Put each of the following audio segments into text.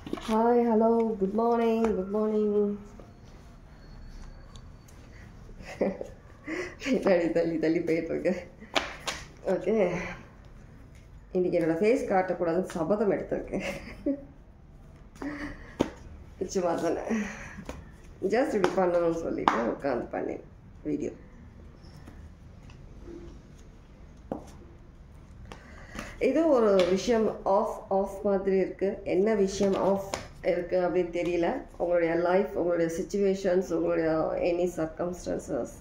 Hi, hello, good morning, good morning. தள்ளி போயிட்டு இருக்கு. ஓகே, இன்னைக்கு என்னோட ஃபேஸ் காட்டக்கூடாதுன்னு சபதம் எடுத்திருக்கேன். சும்மா தானே, ஜஸ்ட் இப்படி பண்ணணும்னு சொல்லிட்டு உட்காந்து பண்ணேன் வீடியோ. ஏதோ ஒரு விஷயம் ஆஃப் மாதிரி இருக்குது. என்ன விஷயம் ஆஃப் இருக்குது அப்படின்னு தெரியல. உங்களுடைய லைஃப், உங்களுடைய சிச்சுவேஷன்ஸ், உங்களுடைய எனி சர்க்கம்ஸ்டன்சஸ்,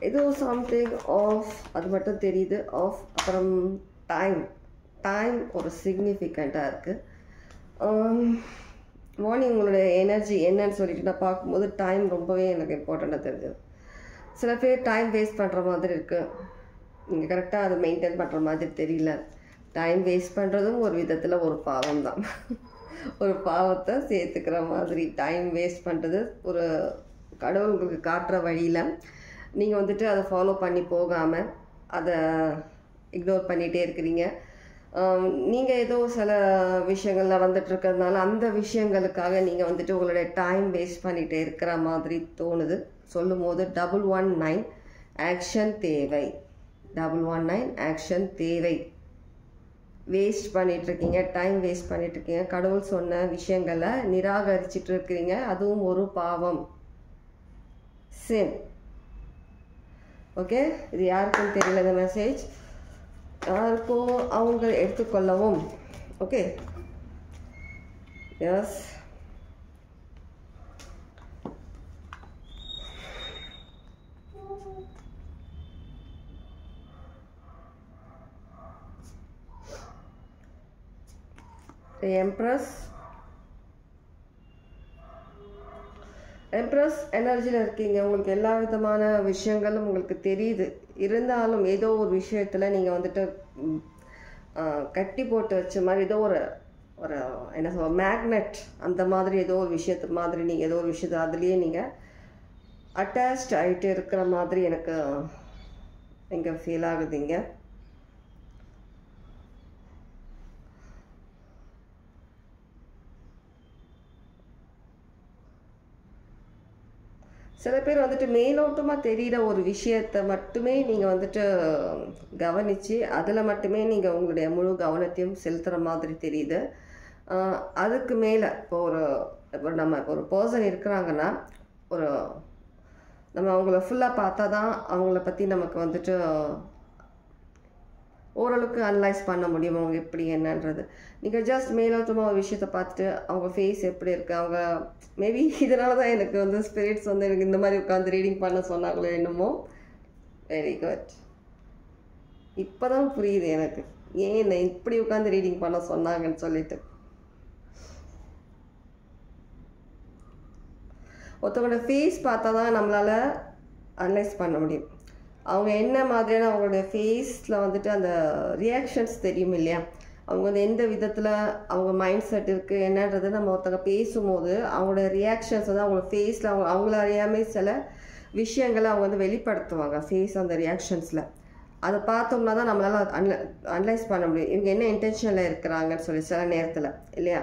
ஏதோ சம்திங் ஆஃப், அது மட்டும் தெரியுது ஆஃப். அப்புறம் டைம் ஒரு சிக்னிஃபிகண்ட்டாக இருக்குது. மார்னிங் உங்களுடைய எனர்ஜி என்னன்னு சொல்லிட்டு நான் பார்க்கும்போது டைம் ரொம்பவே எனக்கு இம்பார்ட்டண்ட்டாக தெரிஞ்சது. சில பேர் டைம் வேஸ்ட் பண்ணுற மாதிரி இருக்குது. நீங்கள் கரெக்டாக அதை மெயின்டைன் பண்ணுற மாதிரி தெரியல. டைம் வேஸ்ட் பண்ணுறதும் ஒரு விதத்தில் ஒரு பாவம் தான். ஒரு பாவத்தை சேர்த்துக்கிற மாதிரி டைம் வேஸ்ட் பண்ணுறது ஒரு கடவுள் உங்களுக்கு காட்டுற வழியில் நீங்கள் வந்துட்டு அதை ஃபாலோ பண்ணி போகாமல் அதை இக்னோர் பண்ணிகிட்டே இருக்கிறீங்க. நீங்கள் ஏதோ சில விஷயங்கள் நடந்துகிட்ருக்கிறதுனால அந்த விஷயங்களுக்காக நீங்கள் வந்துட்டு உங்களுடைய டைம் வேஸ்ட் பண்ணிகிட்டே இருக்கிற மாதிரி தோணுது. சொல்லும் போது 119 ஆக்ஷன் தேவை. 119 ஆக்ஷன் தேவை. வேஸ்ட் பண்ணிகிட்ருக்கீங்க, டைம் வேஸ்ட் பண்ணிகிட்ருக்கீங்க. கடவுள் சொன்ன விஷயங்களை நிராகரிச்சிட்டு இருக்கிறீங்க. அதுவும் ஒரு பாவம், சின். ஓகே, இது யாருக்கும் தெரியல இந்த மெசேஜ். யாருக்கோ அவங்க எடுத்துக்கொள்ளவும். Okay, yes. எம்ப்ரஸ் எனர்ஜியில் இருக்கீங்க. உங்களுக்கு எல்லா விதமான விஷயங்களும் உங்களுக்கு தெரியுது. இருந்தாலும் ஏதோ ஒரு விஷயத்தில் நீங்கள் வந்துட்டு கட்டி போட்டு வச்ச மாதிரி ஏதோ ஒரு என்ன சொல்ல, மேக்னெட் அந்த மாதிரி ஏதோ ஒரு விஷயத்து மாதிரி நீங்கள் ஏதோ ஒரு விஷயத்தை அதுலேயே நீங்கள் அட்டாச்ட் ஆகிட்டு இருக்கிற மாதிரி எனக்கு இங்கே ஃபீல் ஆகுதுங்க. சில பேர் வந்துட்டு மேலோட்டமாக தெரிகிற ஒரு விஷயத்தை மட்டுமே நீங்கள் வந்துட்டு கவனித்து அதில் மட்டுமே நீங்கள் உங்களுடைய முழு கவனத்தையும் செலுத்துகிற மாதிரி தெரியுது. அதுக்கு மேலே இப்போ நம்ம ஒரு பர்சன் இருக்கிறாங்கன்னா நம்ம அவங்கள ஃபுல்லாக பார்த்தா தான் அவங்கள பற்றி நமக்கு வந்துட்டு ஓரளவுக்கு அனலைஸ் பண்ண முடியும் அவங்க எப்படி என்னன்றது. நீங்கள் ஜஸ்ட் மேலோட்டமாக ஒரு விஷயத்தை பார்த்துட்டு அவங்க ஃபேஸ் எப்படி இருக்குது, அவங்க மேபி இதனால தான் எனக்கு வந்து ஸ்பிரிட்ஸ் வந்து எனக்கு இந்த மாதிரி உட்காந்து ரீடிங் பண்ண சொன்னாங்களோ என்னமோ. Very good. இப்போ தான் புரியுது எனக்கு ஏன் என்னை இப்படி உட்காந்து ரீடிங் பண்ண சொன்னாங்கன்னு சொல்லிட்டு. ஒருத்தவங்களோட ஃபேஸ் பார்த்தா தான் நம்மளால் அனலைஸ் பண்ண முடியும். அவங்க என்ன மாதிரியான அவங்களுடைய ஃபேஸில் வந்துட்டு அந்த ரியாக்ஷன்ஸ் தெரியும் இல்லையா. அவங்க வந்து எந்த விதத்தில் அவங்க மைண்ட் செட் இருக்குது என்னன்றது நம்ம ஒருத்தவங்க பேசும்போது அவங்களோட ரியாக்ஷன்ஸ் வந்து அவங்களோட ஃபேஸில் அவங்கள அறியாமல் சில விஷயங்களை அவங்க வந்து வெளிப்படுத்துவாங்க ஃபேஸ் அந்த ரியாக்ஷன்ஸில். அதை பார்த்தோம்னா தான் நம்மளால் அனலைஸ் பண்ண முடியும் இவங்க என்ன இன்டென்ஷனில் இருக்கிறாங்கன்னு சொல்லி சில நேரத்தில் இல்லையா.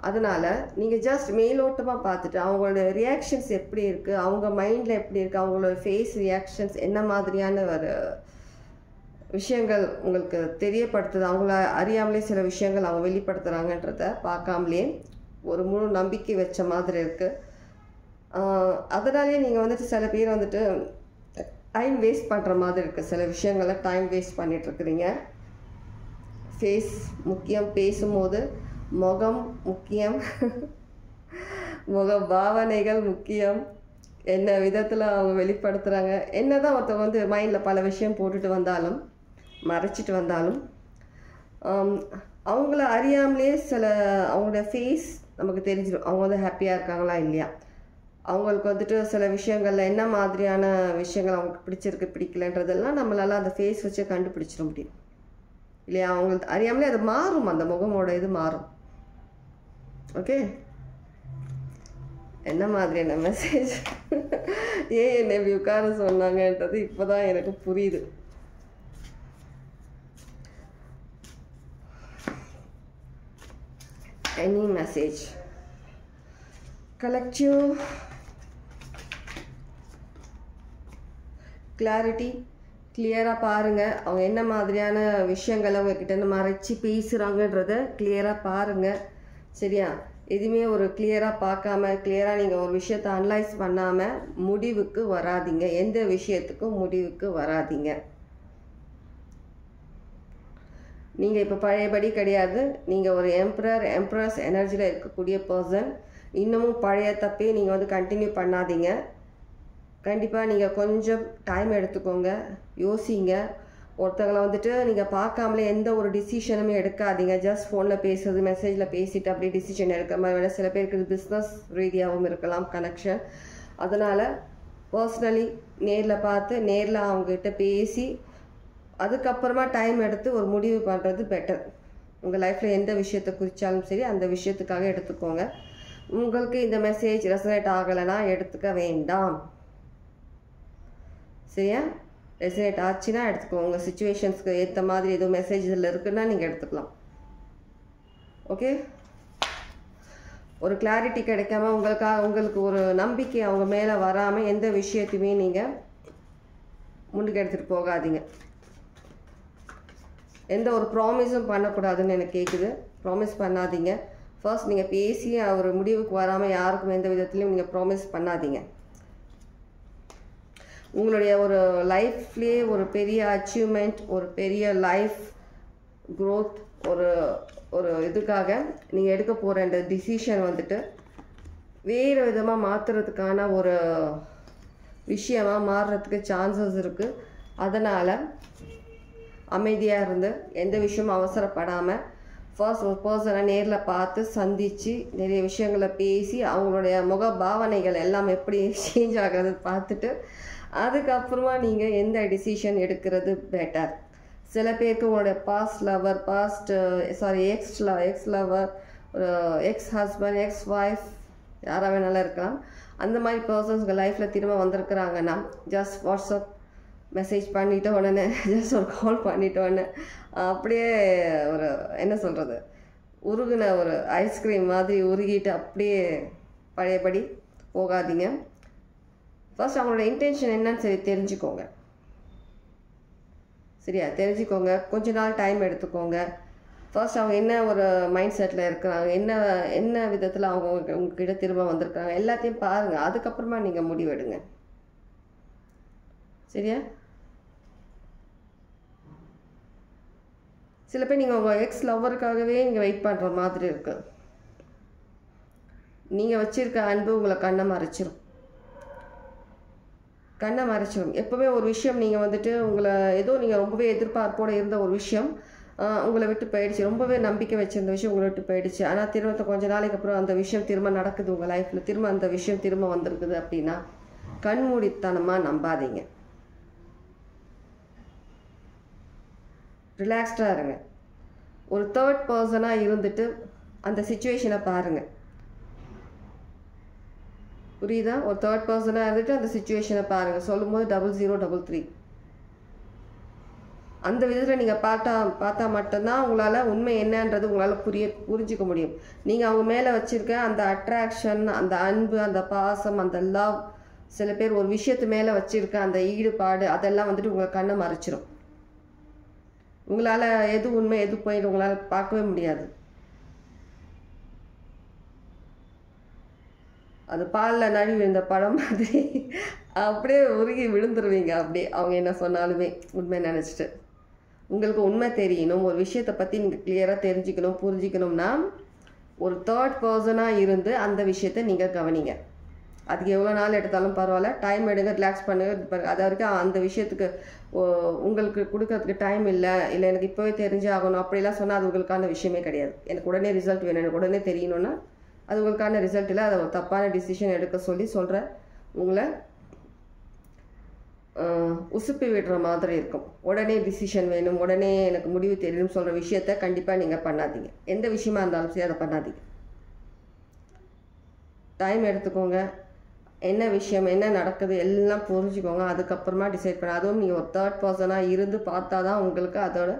அதனால் நீங்கள் ஜஸ்ட் மேலோட்டமாக பார்த்துட்டு அவங்களோட ரியாக்ஷன்ஸ் எப்படி இருக்குது, அவங்க மைண்டில் எப்படி இருக்குது, அவங்களோட ஃபேஸ் ரியாக்ஷன்ஸ் என்ன மாதிரியான ஒரு விஷயங்கள் உங்களுக்கு தெரியப்படுத்துது, அவங்கள அறியாமலே சில விஷயங்கள் அவங்க வெளிப்படுத்துகிறாங்கன்றத பார்க்காமலே ஒரு முழு நம்பிக்கை வச்ச மாதிரி இருக்குது. அதனாலே நீங்கள் வந்துட்டு சில பேர் வந்துட்டு டைம் வேஸ்ட் பண்ணுற மாதிரி இருக்குது. சில விஷயங்களை டைம் வேஸ்ட் பண்ணிகிட்ருக்குறீங்க. ஃபேஸ் முக்கியம், பேசும்போது முகம் முக்கியம், முக பாவனைகள் முக்கியம், என்ன விதத்தில் அவங்க வெளிப்படுத்துகிறாங்க. என்ன தான் ஒருத்தவங்க வந்து மைண்டில் பல விஷயம் போட்டுட்டு வந்தாலும் மறைச்சிட்டு வந்தாலும் அவங்கள அறியாமலே சில அவங்களுடைய ஃபேஸ் நமக்கு தெரிஞ்சிடும். அவங்க வந்து ஹாப்பியாக இருக்காங்களா இல்லையா, அவங்களுக்கு வந்துட்டு சில விஷயங்களில் என்ன மாதிரியான விஷயங்கள் அவங்களுக்கு பிடிச்சிருக்கு பிடிக்கலன்றதெல்லாம் நம்மளால் அந்த ஃபேஸ் வச்சு கண்டுபிடிச்சிட முடியும் இல்லையா. அவங்களுக்கு அறியாமலே அது மாறும், அந்த முகமோட இது மாறும். ஓகே, என்ன மாதிரியான மெசேஜ் ஏன் என்னை இப்படி உட்கார சொன்னாங்கன்றது இப்போ தான் எனக்கு புரியுது. எனி மெசேஜ் collective clarity கிளியராக பாருங்கள். அவங்க என்ன மாதிரியான விஷயங்களை உங்ககிட்ட மறைச்சி பேசுகிறாங்கன்றத கிளியராக பாருங்கள். சரியா? எதுவுமே ஒரு கிளியராக பார்க்காம கிளியராக நீங்கள் ஒரு விஷயத்தை அனலைஸ் பண்ணாமல் முடிவுக்கு வராதிங்க. எந்த விஷயத்துக்கும் முடிவுக்கு வராதிங்க. நீங்கள் இப்போ பழையபடி கிடையாது. நீங்கள் ஒரு எம்ப்ரஸ் எனர்ஜியில் இருக்கக்கூடிய பர்சன். இன்னமும் பழைய தப்பே நீங்கள் வந்து கண்டினியூ பண்ணாதீங்க. கண்டிப்பாக நீங்கள் கொஞ்சம் டைம் எடுத்துக்கோங்க, யோசிங்க. ஒருத்தங்களை வந்துட்டு நீங்கள் பார்க்காமலே எந்த ஒரு டிசிஷனுமே எடுக்காதீங்க. ஜஸ்ட் ஃபோனில் பேசுறது, மெசேஜில் பேசிட்டு அப்படியே டிசிஷன் எடுக்கிற மாதிரி வேணால் சில பேருக்கு பிஸ்னஸ் ரீதியாகவும் இருக்கலாம் கனெக்ஷன். அதனால் பர்சனலி நேரில் பார்த்து நேரில் அவங்ககிட்ட பேசி அதுக்கப்புறமா டைம் எடுத்து ஒரு முடிவு பண்ணுறது பெட்டர். உங்கள் லைஃப்பில் எந்த விஷயத்தை குறித்தாலும் சரி அந்த விஷயத்துக்காக எடுத்துக்கோங்க. உங்களுக்கு இந்த மெசேஜ் ரெசனேட் ஆகலைன்னா எடுத்துக்க வேண்டாம். சரியா? ரெசனேட் ஆச்சுன்னா எடுத்துக்கோங்க. உங்கள் சிச்சுவேஷன்ஸ்க்கு ஏற்ற மாதிரி எதுவும் மெசேஜ் இதில் இருக்குன்னா நீங்கள் எடுத்துக்கலாம். ஓகே? ஒரு கிளாரிட்டி கிடைக்காம உங்களுக்கு ஒரு நம்பிக்கை அவங்க மேலே வராமல் எந்த விஷயத்தையுமே நீங்கள் முன்னுக்கு எடுத்துகிட்டு போகாதீங்க. எந்த ஒரு ப்ராமிஸும் பண்ணக்கூடாதுன்னு எனக்கு கேட்குது. ப்ராமிஸ் பண்ணாதீங்க. ஃபர்ஸ்ட் நீங்கள் பேசி ஒரு முடிவுக்கு வராமல் யாருக்கும் எந்த விதத்துலையும் நீங்கள் ப்ராமிஸ் பண்ணாதீங்க. உங்களுடைய ஒரு லைஃப்லேயே ஒரு பெரிய அச்சீவ்மெண்ட், ஒரு பெரிய லைஃப் க்ரோத், ஒரு இதுக்காக நீங்கள் எடுக்க போகிற இந்த டிசிஷன் வந்துட்டு வேறு விதமாக மாற்றுறதுக்கான ஒரு விஷயமாக மாறுறதுக்கு சான்சஸ் இருக்குது. அதனால் அமைதியாக இருந்து எந்த விஷயமும் அவசரப்படாமல் ஃபர்ஸ்ட் ஒரு பர்சனை நேரில் பார்த்து சந்தித்து நிறைய விஷயங்களை பேசி அவங்களுடைய முக பாவனைகள் எல்லாம் எப்படி சேஞ்ச் ஆகிறது பார்த்துட்டு அதுக்கப்புறமா நீங்கள் எந்த டிசிஷன் எடுக்கிறது பெட்டர். சில பேருக்கு உங்களுடைய past lover, ex lover, ex husband, ex wife யாராக வேணாலும் இருக்கலாம். அந்த மாதிரி பர்சன்ஸ் உங்கள் லைஃப்பில் திரும்ப வந்திருக்கிறாங்கன்னா ஜஸ்ட் வாட்ஸ்அப் மெசேஜ் பண்ணிட்ட உடனே ஜஸ்ட் ஒரு கால் பண்ணிட்ட உடனே அப்படியே ஒரு என்ன சொல்கிறது, உருகுன ஒரு ஐஸ்கிரீம் மாதிரி உருகிட்டு அப்படியே பழையபடி போகாதீங்க. ஃபர்ஸ்ட் அவங்களோட இன்டென்ஷன் என்னன்னு சரி தெரிஞ்சுக்கோங்க. சரியா? தெரிஞ்சுக்கோங்க. கொஞ்ச நாள் டைம் எடுத்துக்கோங்க. ஃபர்ஸ்ட் அவங்க என்ன ஒரு மைண்ட் செட்டில் இருக்கிறாங்க, என்ன விதத்தில் அவங்க உங்ககிட்ட திரும்ப வந்திருக்காங்க எல்லாத்தையும் பாருங்கள். அதுக்கப்புறமா நீங்கள் முடிவெடுங்க. சரியா? சில பேர் நீங்கள் உங்கள் எக்ஸ் லவ்வருக்காகவே நீங்கள் வெயிட் பண்ணுற மாதிரி இருக்குது. நீங்கள் வச்சுருக்க அன்பு உங்களை கண்ணை மறைச்சிரும். எப்போவுமே ஒரு விஷயம் நீங்கள் வந்துட்டு நீங்கள் ரொம்பவே எதிர்பார்ப்போடு இருந்த ஒரு விஷயம் உங்களை விட்டு போயிடுச்சு. ரொம்பவே நம்பிக்கை வச்சிருந்த விஷயம் உங்களை விட்டு போயிடுச்சு. ஆனால் திரும்ப கொஞ்ச நாளைக்கு அப்புறம் அந்த விஷயம் திரும்ப நடக்குது உங்கள் லைஃப்பில். திரும்ப அந்த விஷயம் திரும்ப வந்திருக்குது அப்படின்னா கண்மூடித்தனமாக நம்பாதீங்க. ரிலாக்ஸ்டாக இருங்க. ஒரு தேர்ட் பர்சனாக இருந்துட்டு அந்த சிச்சுவேஷனை பாருங்கள். புரியுதா? ஒரு தேர்ட் பர்சனாக இருந்துட்டு அந்த சிச்சுவேஷனை பாருங்கள். சொல்லும்போது 0033 அந்த விதத்தில் நீங்கள் பார்த்தா மட்டும்தான் உங்களால் உண்மை என்னன்றது உங்களால் புரிஞ்சிக்க முடியும். நீங்கள் அவங்க மேலே வச்சுருக்க அந்த அட்ராக்ஷன், அந்த அன்பு, அந்த பாசம், அந்த லவ், சில பேர் ஒரு விஷயத்து மேலே வச்சுருக்க அந்த ஈடுபாடு அதெல்லாம் வந்துட்டு உங்களை கண்ணை மறைச்சிரும். உங்களால் எது உண்மை எது போயிடும் உங்களால் பார்க்கவே முடியாது. அது பாலில் நழுவி விழுந்த படம் மாதிரி அப்படியே உருகி விழுந்துருவீங்க. அப்படியே அவங்க என்ன சொன்னாலுமே உண்மை நினச்சிட்டு. உங்களுக்கு உண்மை தெரியணும், ஒரு விஷயத்தை பற்றி நீங்கள் கிளியராக தெரிஞ்சுக்கணும், புரிஞ்சிக்கணும்னா ஒரு தேர்ட் பர்சனாக இருந்து அந்த விஷயத்தை நீங்கள் கவனிங்க. அதுக்கு எவ்வளோ நாள் எடுத்தாலும் பரவாயில்ல, டைம் எடுங்க, ரிலாக்ஸ் பண்ணுங்க. அது வரைக்கும் அந்த விஷயத்துக்கு உங்களுக்கு கொடுக்கறதுக்கு டைம் இல்லை எனக்கு இப்போவே தெரிஞ்சு ஆகணும் அப்படிலாம் சொன்னால் அது உங்களுக்கான விஷயமே கிடையாது. எனக்கு உடனே ரிசல்ட் வேணும், எனக்கு உடனே தெரியணும்னா அது உங்களுக்கான ரிசல்ட் இல்லை. அதை ஒரு தப்பான டிசிஷன் எடுக்க சொல்கிற உங்களை உசுப்பி விடுற மாதிரி இருக்கும். உடனே டிசிஷன் வேணும், உடனே எனக்கு முடிவு தெரியணும்னு சொல்கிற விஷயத்த கண்டிப்பாக நீங்கள் பண்ணாதீங்க. எந்த விஷயமா இருந்தாலும் சரி அதை பண்ணாதீங்க. டைம் எடுத்துக்கோங்க. என்ன விஷயம், என்ன நடக்குது எல்லாம் புரிஞ்சுக்கோங்க. அதுக்கப்புறமா டிசைட் பண்ண. அதுவும் நீங்கள் ஒரு தேர்ட் பர்சனாக இருந்து பார்த்தா தான் உங்களுக்கு அதோட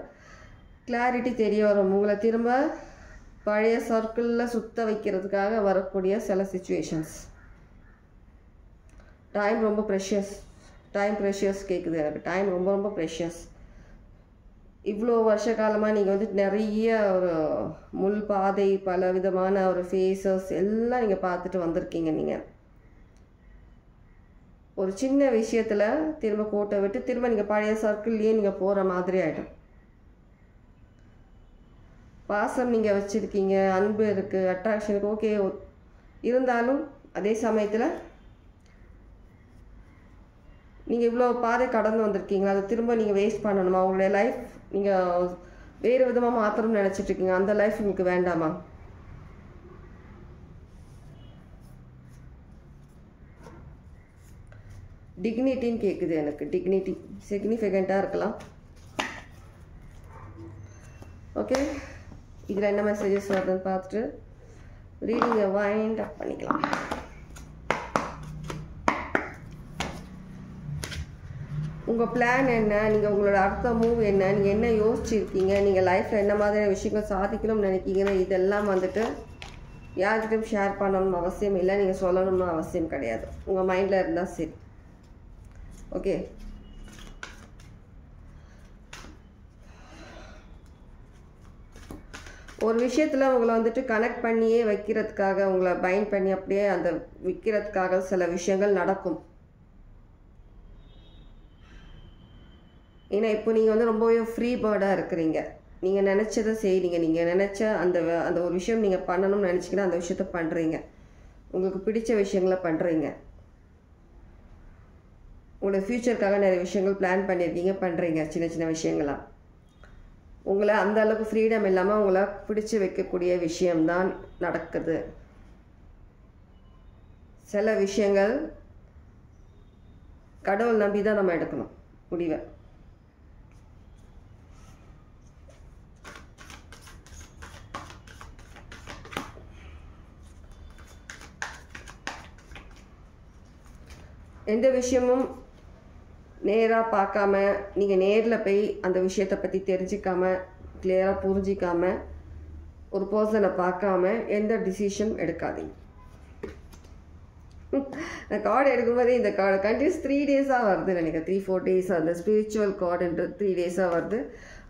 கிளாரிட்டி தெரிய வரும். உங்களை திரும்ப பழைய சர்க்கிளில் சுத்த வைக்கிறதுக்காக வரக்கூடிய சில சிச்சுவேஷன்ஸ். டைம் ரொம்ப ப்ரெஷியஸ் கேட்குது எனக்கு. டைம் ரொம்ப ரொம்ப ப்ரெஷியஸ். இவ்வளோ வருஷ காலமாக நீங்கள் வந்து நிறைய ஒரு முள் பாதை, பல விதமான ஒரு ஃபேஸஸ் எல்லாம் நீங்கள் பார்த்துட்டு வந்திருக்கீங்க. நீங்கள் ஒரு சின்ன விஷயத்தில் திரும்ப கோட்டை விட்டு திரும்ப நீங்கள் பழைய சர்க்கிள்லேயே நீங்கள் போகிற மாதிரி ஆகிடும். பாசம் நீங்கள் வச்சுருக்கீங்க, அன்பு இருக்குது, அட்ராக்ஷனுக்கு ஓகே. இருந்தாலும் அதே சமயத்தில் நீங்கள் இவ்வளோ பாதை கடந்து வந்திருக்கீங்களா, அதை திரும்ப நீங்கள் வேஸ்ட் பண்ணணுமா? உங்களுடைய லைஃப் நீங்கள் வேறு விதமாக மாற்றணும்னு நினச்சிட்ருக்கீங்க. அந்த லைஃப் உங்களுக்கு வேண்டாமா? டிக்னிட்டின்னு கேட்குது எனக்கு. டிக்னிட்டி சிக்னிஃபிகண்ட்டாக இருக்கலாம். ஓகே, இதில் என்ன மெசேஜஸ் வருதுன்னு பார்த்துட்டு ரீடிங்கை வைண்ட் அப் பண்ணிக்கலாம். உங்கள் பிளான் என்ன, நீங்கள் உங்களோட அடுத்த மூவ் என்ன, நீங்கள் என்ன யோசிச்சுருக்கீங்க, நீங்கள் லைஃப்பில் என்ன மாதிரியான விஷயங்கள் சாதிக்கணும்னு நினைக்கிங்கன்னா இதெல்லாம் வந்துட்டு யார்கிட்டையும் ஷேர் பண்ணணும்னு அவசியம் இல்லை. நீங்கள் சொல்லணும்னு அவசியம் கிடையாது. உங்கள் மைண்டில் இருந்தால் சரி. ஓகே, ஒரு விஷயத்தில் உங்களை வந்துட்டு கனெக்ட் பண்ணியே வைக்கிறதுக்காக, உங்களை பைண்ட் பண்ணி அப்படியே அந்த விற்கிறதுக்காக சில விஷயங்கள் நடக்கும். ஏன்னா இப்போ நீங்கள் வந்து ரொம்பவே ஃப்ரீ பேர்டாக இருக்கிறீங்க. நீங்கள் நினச்சதை செய்கிறீங்க. நீங்கள் நினச்ச அந்த ஒரு விஷயம் நீங்கள் பண்ணணும்னு நினச்சிங்கன்னா அந்த விஷயத்த பண்ணுறீங்க. உங்களுக்கு பிடிச்ச விஷயங்களை பண்ணுறீங்க. உங்களோட ஃப்யூச்சருக்காக நிறைய விஷயங்கள் பிளான் பண்ணியிருக்கீங்க, பண்ணுறீங்க. சின்ன சின்ன விஷயங்களாக உங்களை அந்த அளவுக்கு ஃப்ரீடம் இல்லாமல் உங்களை பிடிச்சி வைக்கக்கூடிய விஷயம்தான் நடக்குது. சில விஷயங்கள் கடவுள் நம்பி தான் நம்ம எடுக்கணும் முடிவை. எந்த விஷயமும் நேராக பார்க்காம, நீங்கள் நேரில் போய் அந்த விஷயத்தை பற்றி தெரிஞ்சிக்காமல், கிளியராக புரிஞ்சிக்காமல், ஒரு பர்சனை பார்க்காம எந்த டிசிஷன் எடுக்காதீங்க. நான் கார்டு எடுக்கும்போதே இந்த கார்டு கண்டினியூஸ் 3 டேஸாக வருது நினைக்கிறேன். 3-4 days அந்த ஸ்பிரிச்சுவல் கார்டுன்றது 3 டேஸாக வருது.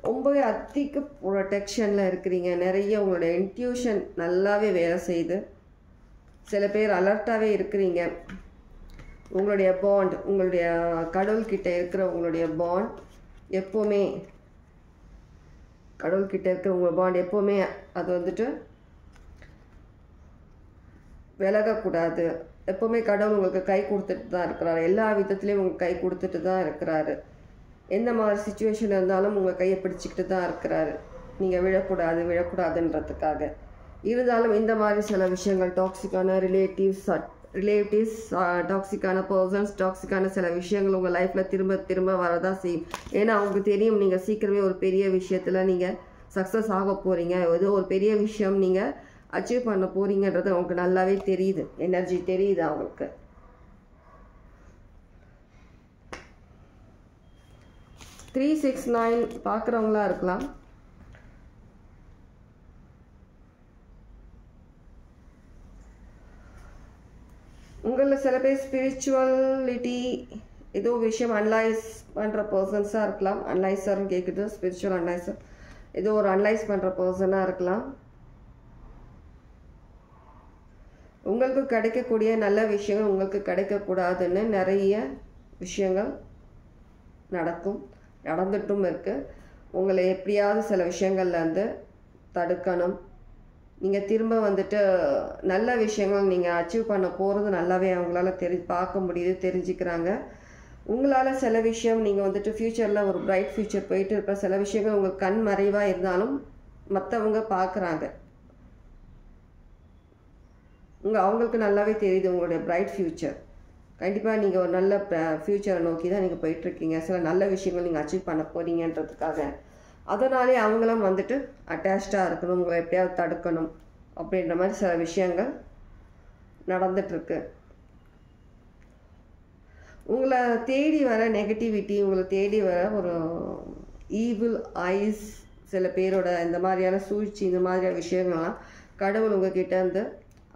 ரொம்பவே அதிக ப்ரொடெக்ஷனில் இருக்கிறீங்க. நிறைய உங்களுடைய இன்ட்யூஷன் நல்லாவே வேலை செய்யுது. சில பேர் அலர்ட்டாகவே இருக்கிறீங்க. உங்களுடைய பாண்ட், உங்களுடைய கடவுள்கிட்ட இருக்கிற உங்களுடைய பாண்ட் எப்போவுமே, கடவுள்கிட்ட இருக்கிற உங்கள் பாண்ட் எப்போவுமே அது வந்துட்டு விலகக்கூடாது. எப்போவுமே கடவுள் உங்களுக்கு கை கொடுத்துட்டு தான் இருக்கிறாரு. எல்லா விதத்துலேயும் உங்களுக்கு கை கொடுத்துட்டு தான் இருக்கிறாரு. எந்த மாதிரி சுச்சுவேஷன் இருந்தாலும் உங்கள் கையை பிடிச்சிக்கிட்டு தான் இருக்கிறாரு. நீங்கள் விழக்கூடாதுன்றதுக்காக. இருந்தாலும் இந்த மாதிரி சில விஷயங்கள், டாக்ஸிக்கான ரிலேட்டிவ்ஸ், டாக்ஸிக்கான பர்சன்ஸ், டாக்ஸிக்கான சில விஷயங்கள் உங்கள் லைஃப்பில் திரும்ப திரும்ப வரதான் செய்யும். ஏன்னா அவங்களுக்கு தெரியும் நீங்கள் சீக்கிரமே ஒரு பெரிய விஷயத்தில் நீங்கள் சக்ஸஸ் ஆக போகிறீங்க. ஏதோ ஒரு பெரிய விஷயம் நீங்கள் அச்சீவ் பண்ண போகிறீங்கன்றது அவங்களுக்கு நல்லாவே தெரியுது. எனர்ஜி தெரியுது அவங்களுக்கு. த்ரீ 6-9 பார்க்குறவங்களா இருக்கலாம். உங்களில் சில பேர் ஸ்பிரிச்சுவலிட்டி ஏதோ விஷயம் அனலைஸ் பண்ணுற பர்சன்ஸாக இருக்கலாம். அனலைசர்னு கேட்குது. ஸ்பிரிச்சுவல் அனலைசர் ஏதோ ஒரு அனலைஸ் பண்ணுற பர்சனாக இருக்கலாம். உங்களுக்கு கிடைக்கக்கூடிய நல்ல விஷயங்கள் உங்களுக்கு கிடைக்கக்கூடாதுன்னு நிறைய விஷயங்கள் நடந்துட்டும் இருக்குது. உங்களை எப்படியாவது சில விஷயங்கள்லேருந்து தடுக்கணும். நீங்கள் திரும்ப வந்துட்டு நல்ல விஷயங்கள் நீங்கள் அச்சீவ் பண்ண போகிறது நல்லாவே அவங்களால பார்க்க முடியுது, தெரிஞ்சுக்கிறாங்க. உங்களால் சில விஷயம் நீங்கள் வந்துட்டு ஃப்யூச்சரில் ஒரு பிரைட் ஃப்யூச்சர் போயிட்டு இருக்கிற சில விஷயங்கள் உங்களுக்கு கண் மறைவாக இருந்தாலும் மற்றவங்க பார்க்குறாங்க. அவங்களுக்கு நல்லாவே தெரியுது உங்களுடைய பிரைட் ஃப்யூச்சர். கண்டிப்பாக நீங்கள் ஒரு நல்ல ஃப்யூச்சரை நோக்கி தான் நீங்கள் போயிட்டுருக்கீங்க. சில நல்ல விஷயங்கள் நீங்கள் அச்சீவ் பண்ண போகிறீங்கன்றதுக்காக. அதனாலே அவங்களும் வந்துட்டு அட்டாச்சாக இருக்கணும், உங்களை எப்படியாவது தடுக்கணும் அப்படின்ற மாதிரி சில விஷயங்கள் நடந்துட்டுருக்கு. உங்களை தேடி வர நெகட்டிவிட்டி, உங்களை தேடி வர ஒரு ஈவில் ஐஸ் சில பேரோட இந்த மாதிரியான சூழ்ச்சி, இந்த மாதிரியான விஷயங்கள்லாம் கடவுள் உங்ககிட்ட இருந்து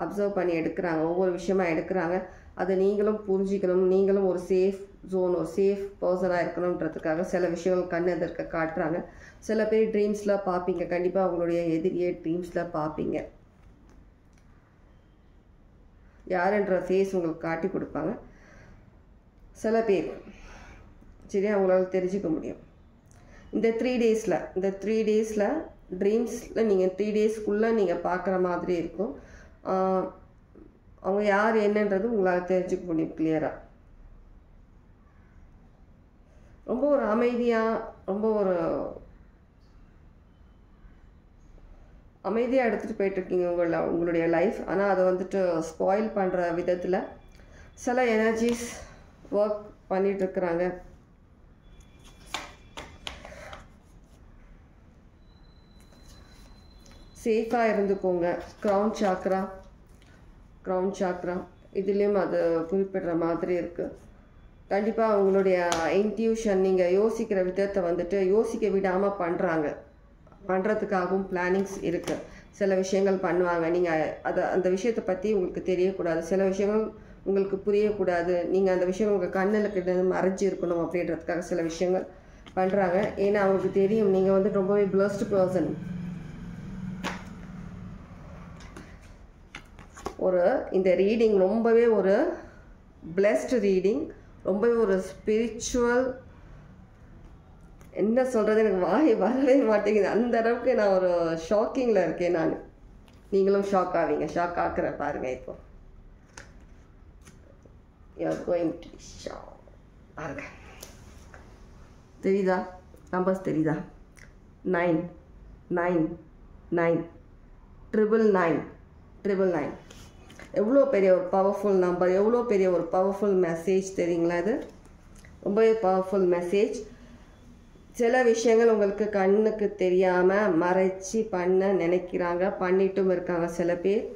அப்சர்வ் பண்ணி எடுக்கிறாங்க, ஒவ்வொரு விஷயமா எடுக்கிறாங்க. அதை நீங்களும் புரிஞ்சிக்கணும், நீங்களும் ஒரு சேஃப் ஜோன், ஒரு சேஃப் பர்சனாக இருக்கணுன்றதுக்காக சில விஷயங்கள் கண் எதிர்க்க காட்டுறாங்க. சில பேர் ட்ரீம்ஸில் பார்ப்பீங்க, கண்டிப்பாக அவங்களுடைய எதிரியே ட்ரீம்ஸில் பார்ப்பீங்க. யாருன்ற ஃபேஸ் உங்களுக்கு காட்டி கொடுப்பாங்க சில பேர், சரியா, அவங்களால தெரிஞ்சுக்க முடியும். இந்த 3 டேஸில் ட்ரீம்ஸில் நீங்கள் 3 டேஸ்க்குள்ளே நீங்கள் பார்க்குற மாதிரி இருக்கும். அவங்க யார் என்னன்றது உங்களால் தெரிஞ்சுக்க முடியும் கிளியராக. ரொம்ப ஒரு அமைதியாக, ரொம்ப ஒரு அமைதியாக எடுத்துகிட்டு போயிட்டுருக்கீங்க உங்களுடைய லைஃப். ஆனால் அதை வந்துட்டு ஸ்பாயில் பண்ணுற விதத்தில் சில எனர்ஜிஸ் ஒர்க் பண்ணிகிட்ருக்குறாங்க. சேஃபாக இருந்துக்கோங்க. க்ரௌன் சாக்ரா இதுலேயும் அது குறிப்பிடுற மாதிரி இருக்குது. கண்டிப்பாக உங்களுடைய இன்ட்யூஷன், நீங்கள் யோசிக்கிற விதத்தை வந்துட்டு யோசிக்க விடாமல் பண்ணுறதுக்காகவும் பிளானிங்ஸ் இருக்குது. சில விஷயங்கள் பண்ணுவாங்க, நீங்கள் அந்த விஷயத்தை பற்றி உங்களுக்கு தெரியக்கூடாது, சில விஷயங்கள் உங்களுக்கு புரியக்கூடாது, நீங்கள் அந்த விஷயம் உங்கள் கண்ணில் கிட்ட மறைஞ்சி இருக்கணும் அப்படின்றதுக்காக சில விஷயங்கள் பண்ணுறாங்க. ஏன்னா அவங்களுக்கு தெரியும் நீங்கள் வந்து ரொம்பவே பிளஸ்டு பர்சன். இந்த ரீடிங் ரொம்பவே ஒரு பிளஸ்டு ரீடிங், ரொம்பவே ஒரு ஸ்பிரிச்சுவல், என்ன சொல்கிறது எனக்கு வாய் வரவே மாட்டேங்குது. அந்த அளவுக்கு நான் ஒரு ஷாக்கிங்கில் இருக்கேன். நான் நீங்களும் ஷாக் ஆவீங்க, ஷாக் ஆக்குற பாருங்கள். இப்போ you're going to be shocked. பாருங்க, தெரியுதா? நம்பர்ஸ் தெரியுதா? 9 9 9 999. எவ்வளோ பெரிய ஒரு பவர்ஃபுல் நம்பர், எவ்வளோ பெரிய ஒரு பவர்ஃபுல் மெசேஜ் தெரியுங்களா? இது ரொம்பவே பவர்ஃபுல் மெசேஜ். சில விஷயங்கள் உங்களுக்கு கண்ணுக்கு தெரியாமல் மறைச்சி பண்ண நினைக்கிறாங்க, பண்ணிட்டும் இருக்காங்க. சில பேர்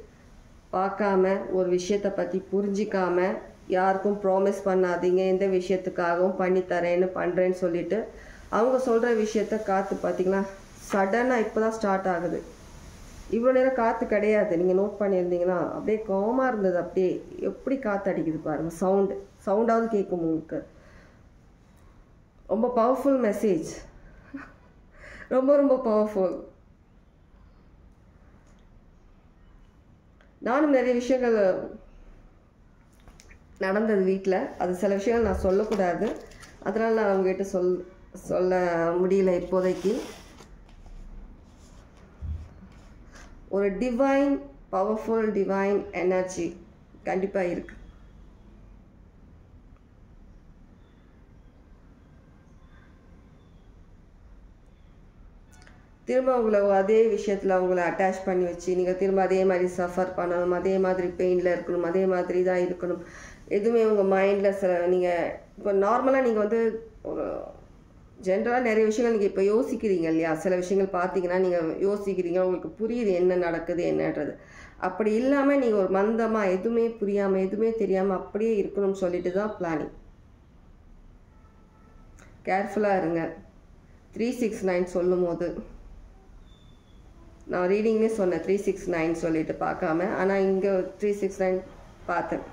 பார்க்காம, ஒரு விஷயத்தை பற்றி புரிஞ்சிக்காம, யாருக்கும் ப்ராமிஸ் பண்ணாதீங்க, எந்த விஷயத்துக்காகவும் பண்ணித்தரேன்னு பண்ணுறேன்னு சொல்லிவிட்டு அவங்க சொல்கிற விஷயத்த காற்று பார்த்தீங்களா சடனாக இப்போ தான் ஸ்டார்ட் ஆகுது. இவ்வளோ நேரம் காற்று கிடையாது. நீங்கள் நோட் பண்ணியிருந்தீங்கன்னா அப்படியே காமாக இருந்தது. அப்படியே எப்படி காற்று அடிக்குது பாருங்கள், சவுண்டாவது கேட்கும் உங்களுக்கு. ரொம்ப பவர்ஃபுல் மெசேஜ், ரொம்ப ரொம்ப பவர்ஃபுல். நானும் நிறைய விஷயங்கள் நடந்தது வீட்டில், அது சில விஷயங்கள் நான் சொல்லக்கூடாது, அதனால் நான் அவங்ககிட்ட சொல்ல முடியல இப்போதைக்கு. ஒரு டிவைன், பவர்ஃபுல் டிவைன் எனர்ஜி கண்டிப்பாக இருக்குது. திரும்ப உங்களை அதே விஷயத்தில் அவங்கள அட்டாச் பண்ணி வச்சு நீங்கள் திரும்ப அதே மாதிரி சஃபர் பண்ணணும், அதே மாதிரி பெயினில் இருக்கணும், அதே மாதிரி தான் இருக்கணும். எதுவுமே உங்கள் மைண்டில் நீங்கள் இப்போ நார்மலாக நீங்கள் வந்து ஒரு ஜென்ரலாக நிறைய விஷயங்கள் நீங்கள் இப்போ யோசிக்கிறீங்க இல்லையா? சில விஷயங்கள் பார்த்தீங்கன்னா நீங்கள் யோசிக்கிறீங்க, உங்களுக்கு புரியுது என்ன நடக்குது என்னன்றது. அப்படி இல்லாமல் நீங்கள் ஒரு மந்தமாக எதுவுமே புரியாமல் எதுவுமே தெரியாமல் அப்படியே இருக்கணும்னு சொல்லிட்டு தான் பிளானிங். கேர்ஃபுல்லாக இருங்க. 369 சொல்லும் போது நான் ரீடிங்லேயே சொன்னேன் 369 சொல்லிட்டு பார்க்காம, ஆனால் இங்கே 369 பார்த்தேன்.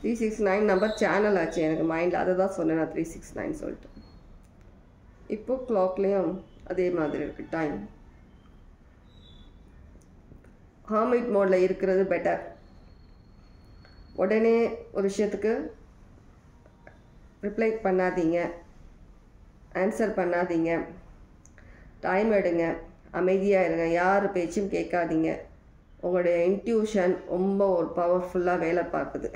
369 நம்பர் சேனல் ஆச்சு எனக்கு மைண்டில், அதை தான் சொன்னேன் நான் 369 சொல்லிட்டு. இப்போ கிளாக்லேயும் அதே மாதிரி இருக்குது டைம். ஹார்மிட் மோடில் இருக்கிறது பெட்டர். உடனே ஒரு விஷயத்துக்கு ரிப்ளை பண்ணாதீங்க, ஆன்சர் பண்ணாதீங்க, டைம் எடுங்க, அமைதியாக இருங்க, யார் பேச்சும் கேட்காதீங்க. உங்களுடைய இன்ட்யூஷன் ரொம்ப ஒரு பவர்ஃபுல்லாக வேலை பார்க்குது.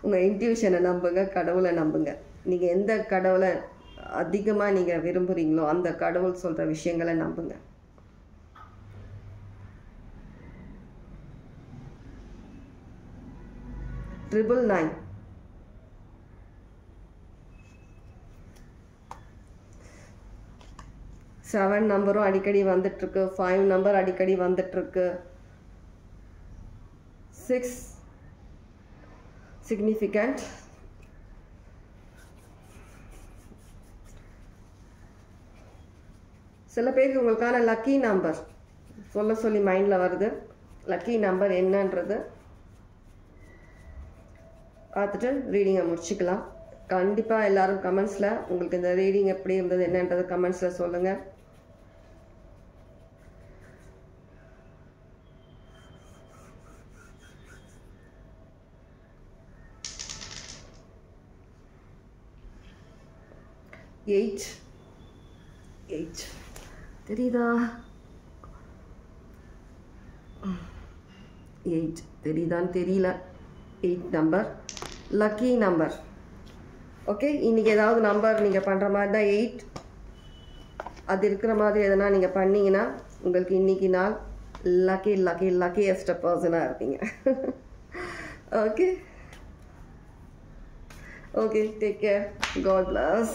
உங்கள் இன்ட்யூஷனை நம்புங்க, கடவுளை நம்புங்க. நீங்கள் எந்த கடவுளை அதிகமாக நீங்கள் விரும்புகிறீங்களோ அந்த கடவுள் சொல்கிற விஷயங்களை நம்புங்க. ட்ரிபிள் 9 7 நம்பரும் அடிக்கடி வந்துட்டுருக்கு, 5 நம்பர் அடிக்கடி வந்துட்டுருக்கு, 6 சிக்னிஃபிகண்ட், சில பேருக்கு உங்களுக்கான லக்கி நம்பர் சொல்ல சொல்லி மைண்டில் வருது. லக்கி நம்பர் என்னன்றது பார்த்துட்டு ரீடிங்கை முடிச்சுக்கலாம். கண்டிப்பாக எல்லோரும் கமெண்ட்ஸில் உங்களுக்கு இந்த ரீடிங் எப்படி இருந்தது என்னன்றது கமெண்ட்ஸில் சொல்லுங்கள். எயிட் தெரியுதா? 8 தெரியுதான்னு தெரியல. 8 நம்பர் லக்கி நம்பர். ஓகே, இன்றைக்கி ஏதாவது நம்பர் நீங்கள் பண்ணுற மாதிரி தான் 8 அது இருக்கிற மாதிரி எதனா நீங்கள் பண்ணிங்கன்னா உங்களுக்கு இன்றைக்கி நாள் லக்கியஸ்ட் பர்சனாக இருப்பீங்க. Okay, take care. God bless.